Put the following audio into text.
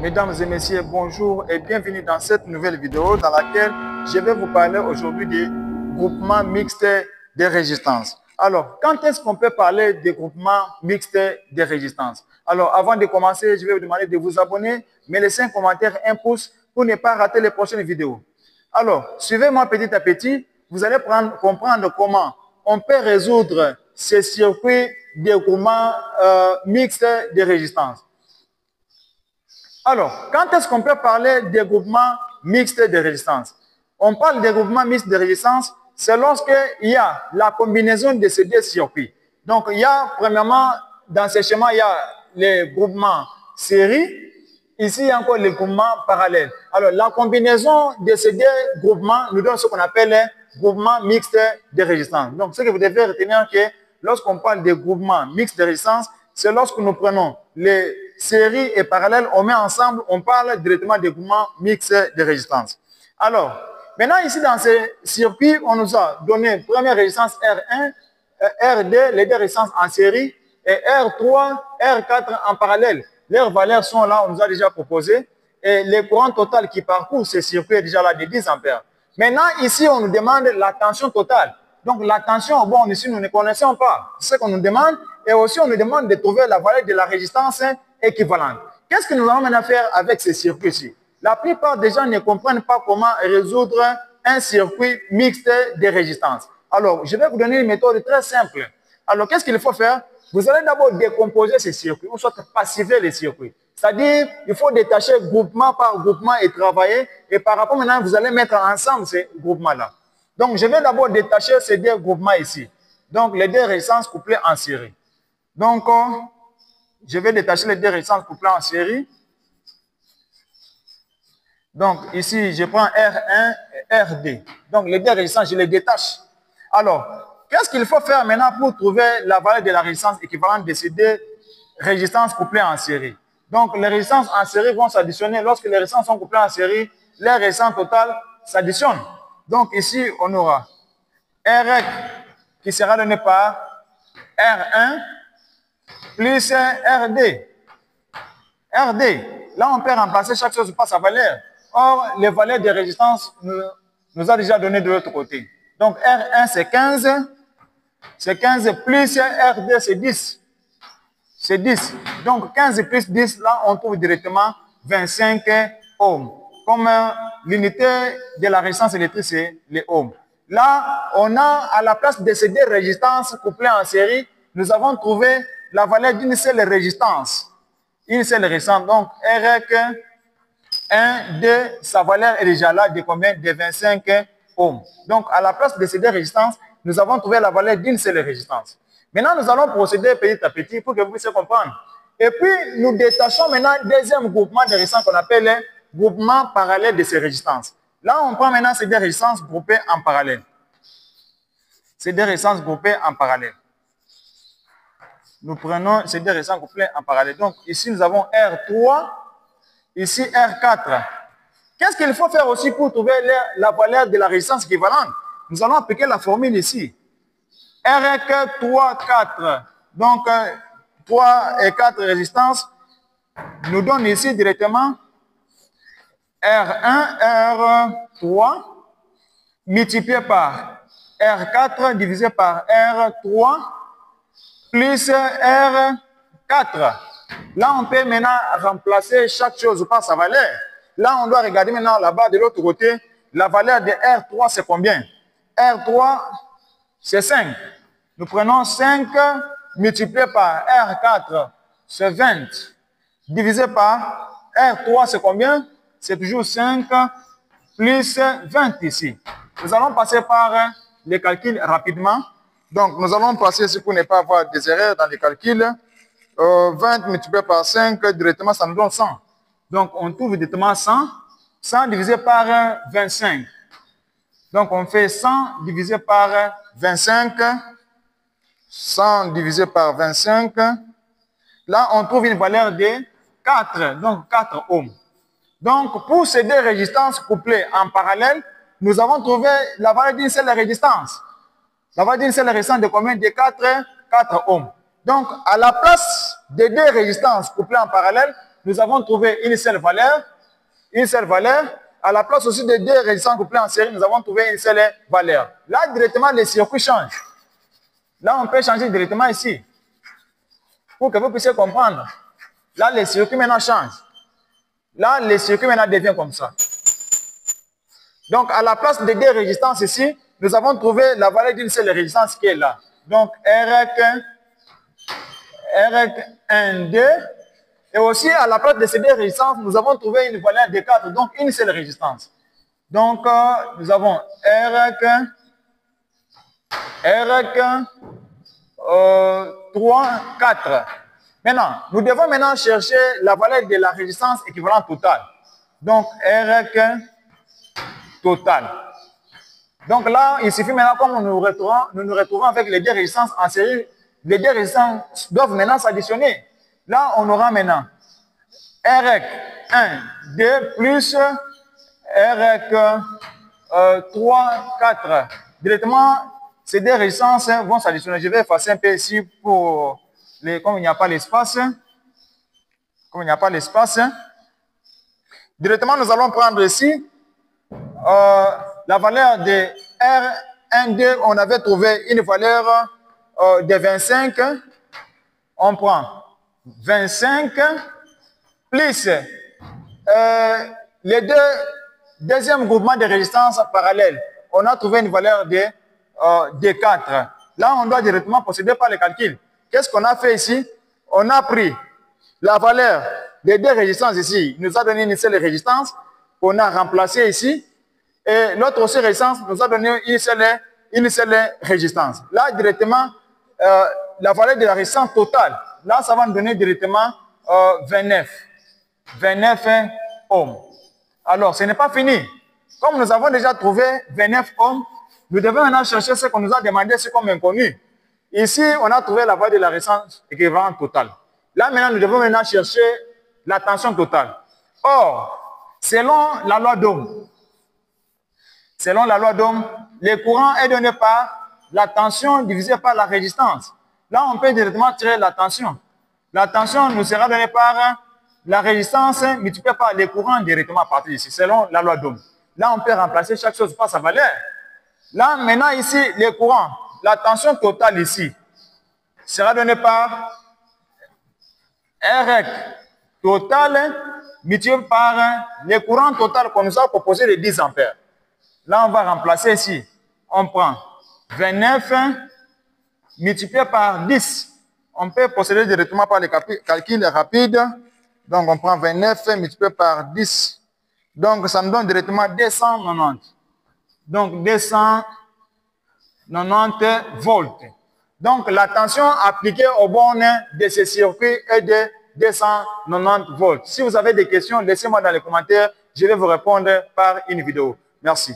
Mesdames et messieurs, bonjour et bienvenue dans cette nouvelle vidéo dans laquelle je vais vous parler aujourd'hui des groupements mixtes de résistance. Alors, quand est-ce qu'on peut parler des groupements mixtes de résistance? Alors, avant de commencer, je vais vous demander de vous abonner, me laisser un commentaire, un pouce pour ne pas rater les prochaines vidéos. Alors, suivez-moi petit à petit, vous allez comprendre comment on peut résoudre ces circuits de groupements mixtes de résistance. Alors, quand est-ce qu'on peut parler des groupements mixtes de résistance? On parle des groupements mixtes de résistance, c'est lorsqu'il y a la combinaison de ces deux circuits. Donc, il y a, premièrement, dans ce schéma, il y a les groupements série. Ici, il y a encore les groupements parallèles. Alors, la combinaison de ces deux groupements nous donne ce qu'on appelle les groupements mixtes de résistance. Donc, ce que vous devez retenir, que lorsqu'on parle des groupements mixtes de résistance, c'est lorsque nous prenons les séries et parallèles, on met ensemble, on parle directement des groupements mixtes de résistance. Alors, maintenant ici dans ce circuit, on nous a donné première résistance R1, R2, les deux résistances en série, et R3, R4 en parallèle. Leurs valeurs sont là, on nous a déjà proposé, et le courant total qui parcourt ce circuit est déjà là de 10 ampères. Maintenant, ici, on nous demande la tension totale. Donc, la tension, bon, ici, nous ne connaissons pas. C'est ce qu'on nous demande. Et aussi, on nous demande de trouver la valeur de la résistance équivalente. Qu'est-ce que nous allons maintenant faire avec ces circuits-ci? La plupart des gens ne comprennent pas comment résoudre un circuit mixte de résistance. Alors, je vais vous donner une méthode très simple. Alors, qu'est-ce qu'il faut faire? Vous allez d'abord décomposer ces circuits, ou soit passiver les circuits. C'est-à-dire, il faut détacher groupement par groupement et travailler. Et par rapport maintenant, vous allez mettre ensemble ces groupements-là. Donc, je vais d'abord détacher ces deux groupements ici. Donc, les deux résistances couplées en série. Donc, je vais détacher les deux résistances couplées en série. Donc, ici, je prends R1 et RD. Donc, les deux résistances, je les détache. Alors, qu'est-ce qu'il faut faire maintenant pour trouver la valeur de la résistance équivalente de ces deux résistances couplées en série? Donc, les résistances en série vont s'additionner. Lorsque les résistances sont couplées en série, les résistances totales s'additionnent. Donc, ici, on aura RX qui sera donné par R1 plus RD. RD, là, on peut remplacer chaque chose par sa valeur. Or, les valeurs de résistance nous a déjà donné de l'autre côté. Donc, R1, c'est 15. C'est 15 plus RD, c'est 10. C'est 10. Donc, 15 plus 10, là, on trouve directement 25 ohms. Comme l'unité de la résistance électrique, c'est les ohms. Là, on a, à la place de ces deux résistances couplées en série, nous avons trouvé la valeur d'une seule résistance. Une seule résistance. Donc, RQ 1, 2, sa valeur est déjà là de combien? De 25 ohms. Donc, à la place de ces deux résistances, nous avons trouvé la valeur d'une seule résistance. Maintenant, nous allons procéder petit à petit pour que vous puissiez comprendre. Et puis, nous détachons maintenant un deuxième groupement de résistances qu'on appelle les groupements parallèles de ces résistances. Là, on prend maintenant ces deux résistances groupées en parallèle. Ces deux résistances groupées en parallèle. Nous prenons ces deux résistances groupées en parallèle. Donc, ici, nous avons R3, ici R4. Qu'est-ce qu'il faut faire aussi pour trouver la valeur de la résistance équivalente? Nous allons appliquer la formule ici. R 3, 4. Donc, 3 et 4 résistances nous donnent ici directement R1, R3 multiplié par R4 divisé par R3 plus R4. Là, on peut maintenant remplacer chaque chose par sa valeur. Là, on doit regarder maintenant là-bas de l'autre côté. La valeur de R3, c'est combien? R3, c'est 5. Nous prenons 5 multiplié par R4, c'est 20. Divisé par R3, c'est combien? C'est toujours 5 plus 20 ici. Nous allons passer par les calculs rapidement. Donc, nous allons passer ici pour ne pas avoir des erreurs dans les calculs. 20 multiplié par 5, directement, ça nous donne 100. Donc, on trouve directement 100. 100 divisé par 25. Donc, on fait 100 divisé par 25. 100 divisé par 25. Là, on trouve une valeur de 4. Donc, 4 ohms. Donc, pour ces deux résistances couplées en parallèle, nous avons trouvé la valeur d'une seule résistance. La valeur d'une seule résistance de combien? De 4 ohms. Donc, à la place des deux résistances couplées en parallèle, nous avons trouvé une seule valeur. Une seule valeur. À la place aussi des deux résistances couplées en série, nous avons trouvé une seule valeur. Là, directement, les circuits changent. Là, on peut changer directement ici. Pour que vous puissiez comprendre. Là, les circuits maintenant changent. Là, les circuits maintenant deviennent comme ça. Donc, à la place des deux résistances ici, nous avons trouvé la valeur d'une seule résistance qui est là. Donc, R1, 2. Et aussi, à la place de ces deux résistances, nous avons trouvé une valeur de 4, donc une seule résistance. Donc, nous avons R1, 3, 4. Maintenant, nous devons maintenant chercher la valeur de la résistance équivalente totale. Donc, R1 total. Donc là, il suffit maintenant, comme nous nous retrouvons avec les deux résistances en série, les deux résistances doivent maintenant s'additionner. Là, on aura maintenant R1, 2 plus R1, 3, 4. Directement, ces deux résistances vont s'additionner. Je vais effacer un peu ici pour comme il n'y a pas l'espace. Comme il n'y a pas l'espace. Directement, nous allons prendre ici la valeur de R1, 2. On avait trouvé une valeur de 25. On prend 25 plus les deux deuxième groupement de résistance parallèle. On a trouvé une valeur de 4. Là, on doit directement procéder par le calcul. Qu'est-ce qu'on a fait ici? On a pris la valeur des deux résistances ici. Il nous a donné une seule résistance qu'on a remplacée ici. Et l'autre aussi résistance nous a donné une seule résistance. Là, directement, la valeur de la résistance totale, là, ça va nous donner directement 29 ohms. Alors, ce n'est pas fini. Comme nous avons déjà trouvé 29 ohms, nous devons maintenant chercher ce qu'on nous a demandé, ce comme inconnu. Ici, on a trouvé la valeur de la résistance équivalente totale. Là, maintenant, nous devons maintenant chercher la tension totale. Or, selon la loi d'Ohm, le courant est donné par la tension divisée par la résistance. Là, on peut directement tirer la tension. La tension nous sera donnée par la résistance multipliée par le courant directement à partir d'ici, selon la loi d'Ohm. Là, on peut remplacer chaque chose par sa valeur. Là, maintenant, ici, le courant, la tension totale ici, sera donnée par R total multiplié par le courant total qu'on nous a proposé de 10 ampères. Là, on va remplacer ici. On prend 29 multiplié par 10. On peut procéder directement par les calculs rapides. Donc, on prend 29 multiplié par 10. Donc, ça nous donne directement 290. Donc, 290 volts. Donc, la tension appliquée aux bornes de ce circuit est de 290 volts. Si vous avez des questions, laissez-moi dans les commentaires. Je vais vous répondre par une vidéo. Merci.